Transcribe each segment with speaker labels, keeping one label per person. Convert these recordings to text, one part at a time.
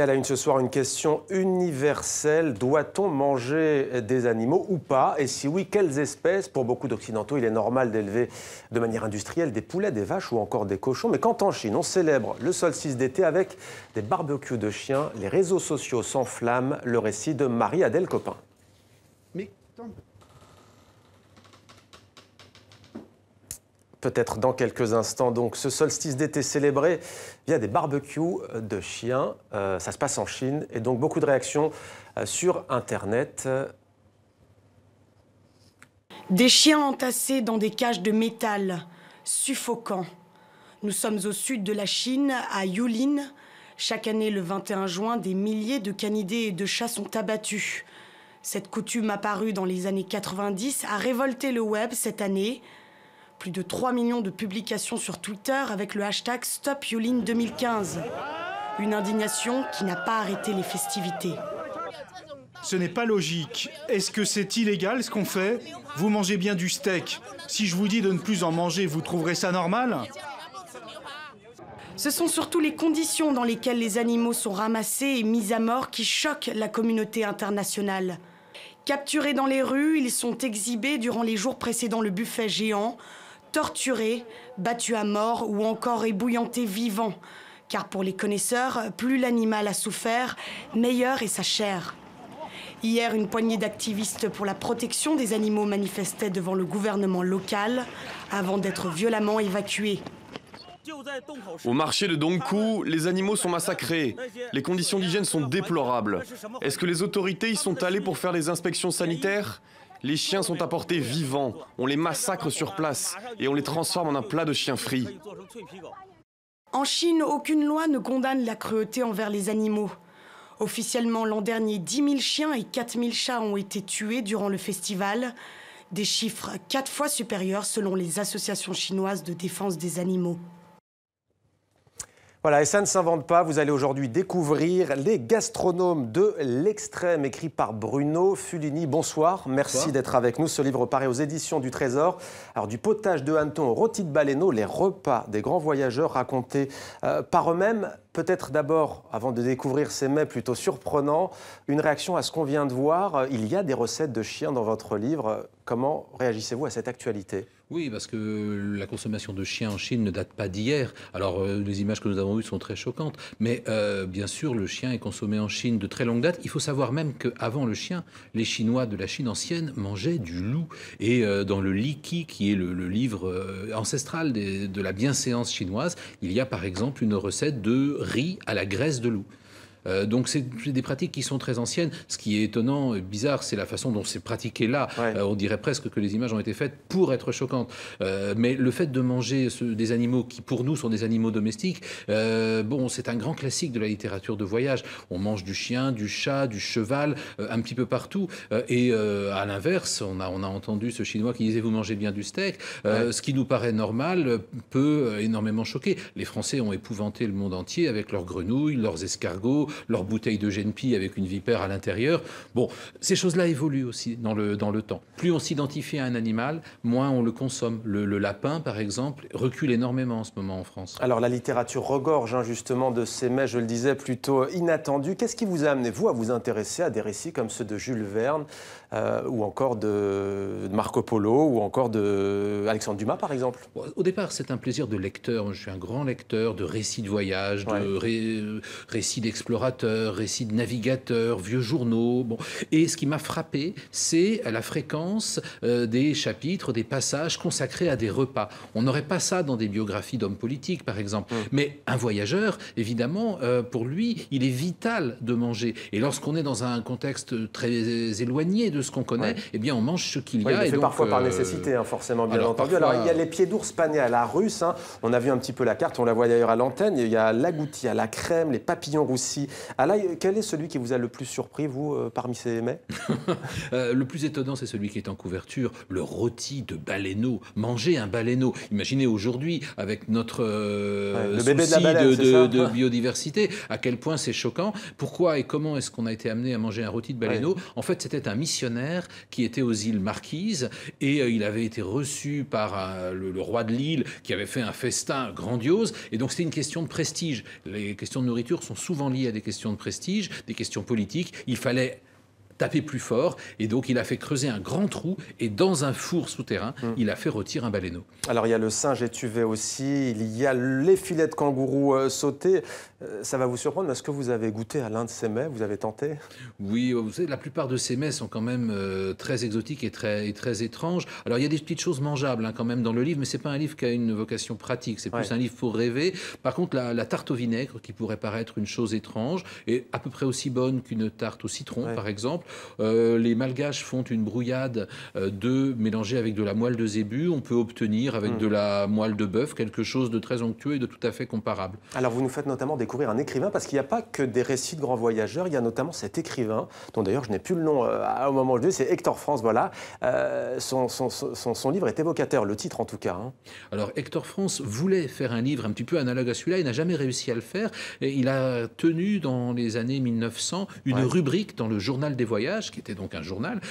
Speaker 1: Et à la une ce soir, une question universelle. Doit-on manger des animaux ou pas? Et si oui, quelles espèces? Pour beaucoup d'Occidentaux, il est normal d'élever de manière industrielle des poulets, des vaches ou encore des cochons. Mais quand en Chine, on célèbre le solstice d'été avec des barbecues de chiens, les réseaux sociaux s'enflamment. Le récit de Marie-Adèle Copin. Peut-être dans quelques instants, donc, ce solstice d'été célébré via des barbecues de chiens. Ça se passe en Chine et donc beaucoup de réactions sur Internet.
Speaker 2: Des chiens entassés dans des cages de métal, suffocants. Nous sommes au sud de la Chine, à Yulin. Chaque année, le 21 juin, des milliers de canidés et de chats sont abattus. Cette coutume apparue dans les années 90 a révolté le web cette année. Plus de 3 millions de publications sur Twitter avec le hashtag StopYulin 2015. Une indignation qui n'a pas arrêté les festivités.
Speaker 3: Ce n'est pas logique. Est-ce que c'est illégal ce qu'on fait? Vous mangez bien du steak. Si je vous dis de ne plus en manger, vous trouverez ça normal?
Speaker 2: Ce sont surtout les conditions dans lesquelles les animaux sont ramassés et mis à mort qui choquent la communauté internationale. Capturés dans les rues, ils sont exhibés durant les jours précédant le buffet géant, torturés, battus à mort ou encore ébouillantés vivants. Car pour les connaisseurs, plus l'animal a souffert, meilleure est sa chair. Hier, une poignée d'activistes pour la protection des animaux manifestaient devant le gouvernement local avant d'être violemment évacués.
Speaker 4: Au marché de Dongkou, les animaux sont massacrés. Les conditions d'hygiène sont déplorables. Est-ce que les autorités y sont allées pour faire des inspections sanitaires ? Les chiens sont apportés vivants, on les massacre sur place et on les transforme en un plat de chiens frits.
Speaker 2: En Chine, aucune loi ne condamne la cruauté envers les animaux. Officiellement, l'an dernier, 10 000 chiens et 4 000 chats ont été tués durant le festival. Des chiffres 4 fois supérieurs selon les associations chinoises de défense des animaux.
Speaker 1: Voilà, et ça ne s'invente pas. Vous allez aujourd'hui découvrir Les gastronomes de l'extrême, écrit par Bruno Fulini. Bonsoir, merci d'être avec nous. Ce livre paraît aux éditions du Trésor. Alors, du potage de hanneton au rôti de baleineau, les repas des grands voyageurs racontés par eux-mêmes. Peut-être d'abord, avant de découvrir ces mets plutôt surprenants, une réaction à ce qu'on vient de voir. Il y a des recettes de chiens dans votre livre. Comment réagissez-vous à cette actualité ?
Speaker 5: Oui, parce que la consommation de chiens en Chine ne date pas d'hier. Alors, les images que nous avons vues sont très choquantes. Mais bien sûr, le chien est consommé en Chine de très longue date. Il faut savoir même qu'avant le chien, les Chinois de la Chine ancienne mangeaient du loup. Et dans le Li Qi, qui est le livre ancestral de la bienséance chinoise, il y a par exemple une recette de riz à la graisse de loup. Donc c'est des pratiques qui sont très anciennes. Ce qui est étonnant et bizarre, c'est la façon dont c'est pratiqué là. Ouais. On dirait presque que les images ont été faites pour être choquantes. Mais le fait de manger des animaux qui pour nous sont des animaux domestiques, bon, c'est un grand classique de la littérature de voyage. On mange du chien, du chat, du cheval, un petit peu partout. Et à l'inverse, on a entendu ce Chinois qui disait vous mangez bien du steak. Ce qui nous paraît normal peut énormément choquer. Les Français ont épouvanté le monde entier avec leurs grenouilles, leurs escargots, leur bouteille de Genpi avec une vipère à l'intérieur. Bon, ces choses-là évoluent aussi dans le temps. Plus on s'identifie à un animal, moins on le consomme. Le lapin, par exemple, recule énormément en ce moment en France.
Speaker 1: Alors, la littérature regorge justement de ces mets, je le disais, plutôt inattendus. Qu'est-ce qui vous a amené, vous, à vous intéresser à des récits comme ceux de Jules Verne, ou encore de Marco Polo, ou encore d'Alexandre Dumas, par exemple?
Speaker 5: Au départ, c'est un plaisir de lecteur. Je suis un grand lecteur de récits de voyage, de récits d'exploration, récits de navigateurs, vieux journaux. Bon. Et ce qui m'a frappé, c'est la fréquence des chapitres, des passages consacrés à des repas. On n'aurait pas ça dans des biographies d'hommes politiques, par exemple. Mais un voyageur, évidemment, pour lui, il est vital de manger. Et lorsqu'on est dans un contexte très éloigné de ce qu'on connaît, eh bien, on mange ce qu'il y a.
Speaker 1: Il le fait donc, parfois par nécessité, forcément, bien entendu. Parfois... Alors, il y a les pieds d'ours panés à la russe. On a vu un petit peu la carte, on la voit d'ailleurs à l'antenne. Il y a l'agouti à la crème, les papillons roussis à l'ail. Quel est celui qui vous a le plus surpris, vous, parmi ces mets?
Speaker 5: Le plus étonnant, c'est celui qui est en couverture, le rôti de baleineau. Manger un baleineau. Imaginez aujourd'hui, avec notre souci de biodiversité, à quel point c'est choquant. Pourquoi et comment est-ce qu'on a été amené à manger un rôti de baleineau? En fait, c'était un missionnaire qui était aux îles Marquises et il avait été reçu par le roi de l'île qui avait fait un festin grandiose. Et donc, c'était une question de prestige. Les questions de nourriture sont souvent liées à des des questions de prestige, des questions politiques. Il fallait taper plus fort, et donc il a fait creuser un grand trou, et dans un four souterrain, il a fait rôtir un baleineau.
Speaker 1: Alors il y a le singe étuvé aussi, il y a les filets de kangourou sautés. Ça va vous surprendre, mais est-ce que vous avez goûté à l'un de ces mets? Vous avez tenté?
Speaker 5: Oui, vous savez, la plupart de ces mets sont quand même très exotiques et très étranges. Alors il y a des petites choses mangeables quand même dans le livre, mais c'est pas un livre qui a une vocation pratique, c'est plus un livre pour rêver. Par contre, la tarte au vinaigre, qui pourrait paraître une chose étrange, est à peu près aussi bonne qu'une tarte au citron, par exemple. Les Malgaches font une brouillade d'œufs mélangée avec de la moelle de zébu. On peut obtenir avec de la moelle de bœuf quelque chose de très onctueux et de tout à fait comparable.
Speaker 1: Alors vous nous faites notamment découvrir un écrivain, parce qu'il n'y a pas que des récits de grands voyageurs, il y a notamment cet écrivain, dont d'ailleurs je n'ai plus le nom au moment où je dis, c'est Hector France, voilà. Son livre est évocateur, le titre en tout cas.
Speaker 5: Alors Hector France voulait faire un livre un petit peu analogue à celui-là, il n'a jamais réussi à le faire. Et il a tenu dans les années 1900 une rubrique dans le Journal des Voyages, qui était donc un journal,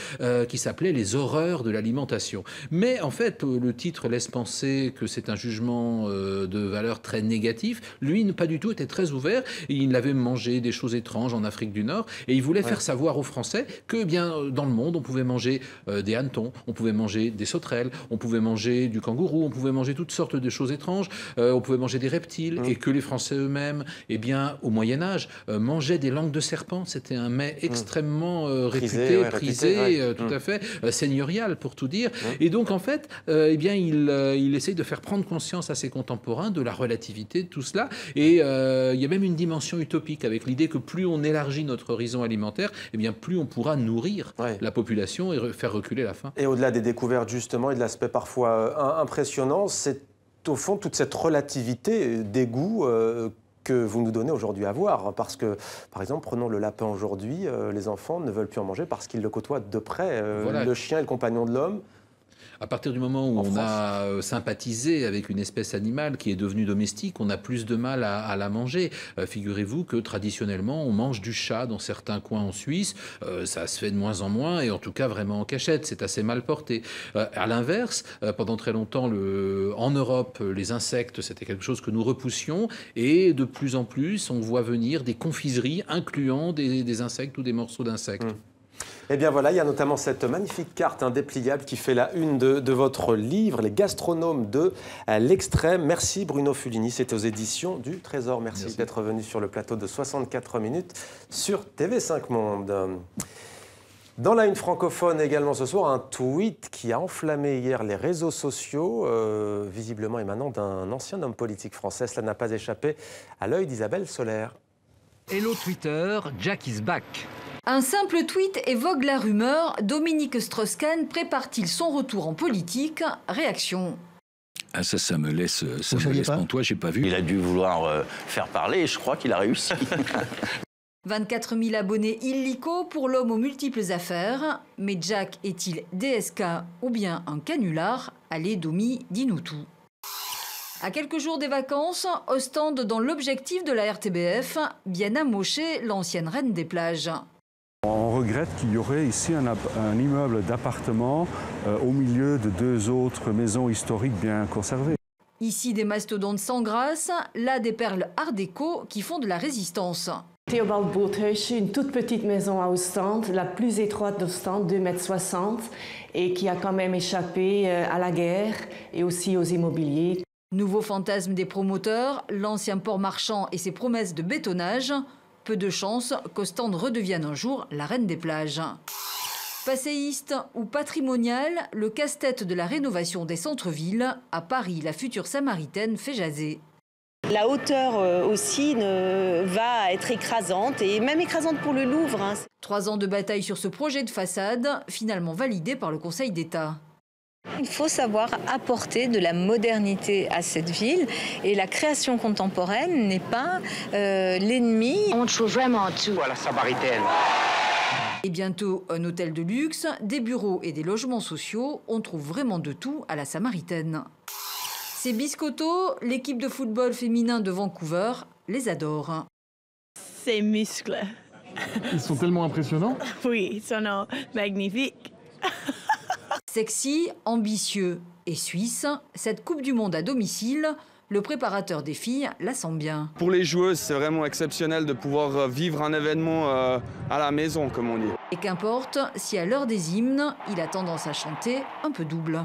Speaker 5: qui s'appelait « Les horreurs de l'alimentation ». Mais en fait, le titre laisse penser que c'est un jugement de valeur très négatif. Lui, pas du tout, était très ouvert. Et il avait mangé des choses étranges en Afrique du Nord. Et il voulait faire savoir aux Français que, bien, dans le monde, on pouvait manger des hannetons, on pouvait manger des sauterelles, on pouvait manger du kangourou, on pouvait manger toutes sortes de choses étranges, on pouvait manger des reptiles, et que les Français eux-mêmes, eh bien, au Moyen-Âge, mangeaient des langues de serpent. C'était un mets extrêmement réputé, prisé, tout à fait, seigneurial pour tout dire. Et donc en fait, eh bien, il essaye de faire prendre conscience à ses contemporains de la relativité de tout cela. Et il y a même une dimension utopique avec l'idée que plus on élargit notre horizon alimentaire, eh bien, plus on pourra nourrir la population et faire reculer la faim.
Speaker 1: Et au-delà des découvertes justement et de l'aspect parfois impressionnant, c'est au fond toute cette relativité des goûts que vous nous donnez aujourd'hui à voir. Parce que, par exemple, prenons le lapin aujourd'hui, les enfants ne veulent plus en manger parce qu'ils le côtoient de près. Le chien est le compagnon de l'homme.
Speaker 5: À partir du moment où on a sympathisé avec une espèce animale qui est devenue domestique, on a plus de mal à la manger. Figurez-vous que traditionnellement, on mange du chat dans certains coins en Suisse. Ça se fait de moins en moins, et en tout cas vraiment en cachette. C'est assez mal porté. À l'inverse, pendant très longtemps, en Europe, les insectes, c'était quelque chose que nous repoussions. Et de plus en plus, on voit venir des confiseries incluant des insectes ou des morceaux d'insectes.
Speaker 1: Eh bien voilà, il y a notamment cette magnifique carte dépliable qui fait la une de votre livre, Les gastronomes de l'extrême. Merci Bruno Fulini, c'est aux éditions du Trésor. Merci. D'être venu sur le plateau de 64 minutes sur TV5 Monde. Dans la une francophone également ce soir, un tweet qui a enflammé hier les réseaux sociaux, visiblement émanant d'un ancien homme politique français. Cela n'a pas échappé à l'œil d'Isabelle Soler.
Speaker 6: Hello Twitter, Jack is back.
Speaker 7: Un simple tweet évoque la rumeur. Dominique Strauss-Kahn prépare-t-il son retour en politique? Réaction.
Speaker 8: Ah ça me laisse pantois, j'ai pas vu.
Speaker 9: Il a dû vouloir faire parler et je crois qu'il a réussi.
Speaker 7: 24 000 abonnés illico pour l'homme aux multiples affaires. Mais Jack est-il DSK ou bien un canular? Allez, Domi, dis-nous tout. À quelques jours des vacances, Ostende dans l'objectif de la RTBF, Biana Moshe, l'ancienne reine des plages.
Speaker 10: On regrette qu'il y aurait ici un immeuble d'appartements au milieu de deux autres maisons historiques bien conservées.
Speaker 7: Ici des mastodontes sans grâce, là des perles art déco qui font de la résistance.
Speaker 11: Theobald Boothuisje, une toute petite maison à Ostende, la plus étroite d'Ostende, 2,60 m, et qui a quand même échappé à la guerre et aussi aux immobiliers.
Speaker 7: Nouveau fantasme des promoteurs, l'ancien port marchand et ses promesses de bétonnage. Peu de chance qu'Ostende redevienne un jour la reine des plages. Passéiste ou patrimonial, le casse-tête de la rénovation des centres-villes, à Paris, la future Samaritaine fait jaser.
Speaker 12: La hauteur aussi va être écrasante, et même écrasante pour le Louvre.
Speaker 7: 3 ans de bataille sur ce projet de façade, finalement validé par le Conseil d'État.
Speaker 13: Il faut savoir apporter de la modernité à cette ville, et la création contemporaine n'est pas l'ennemi.
Speaker 14: On trouve vraiment tout à la Samaritaine.
Speaker 7: Et bientôt un hôtel de luxe, des bureaux et des logements sociaux, on trouve vraiment de tout à la Samaritaine. Ces biscottos, l'équipe de football féminin de Vancouver les adore.
Speaker 15: Ces muscles.
Speaker 16: Ils sont tellement impressionnants.
Speaker 15: Oui, ils sont magnifiques.
Speaker 7: Sexy, ambitieux et suisse, cette Coupe du Monde à domicile Le préparateur des filles la sent bien.
Speaker 17: Pour les joueuses, c'est vraiment exceptionnel de pouvoir vivre un événement à la maison, comme on dit.
Speaker 7: Et qu'importe si à l'heure des hymnes, il a tendance à chanter un peu double.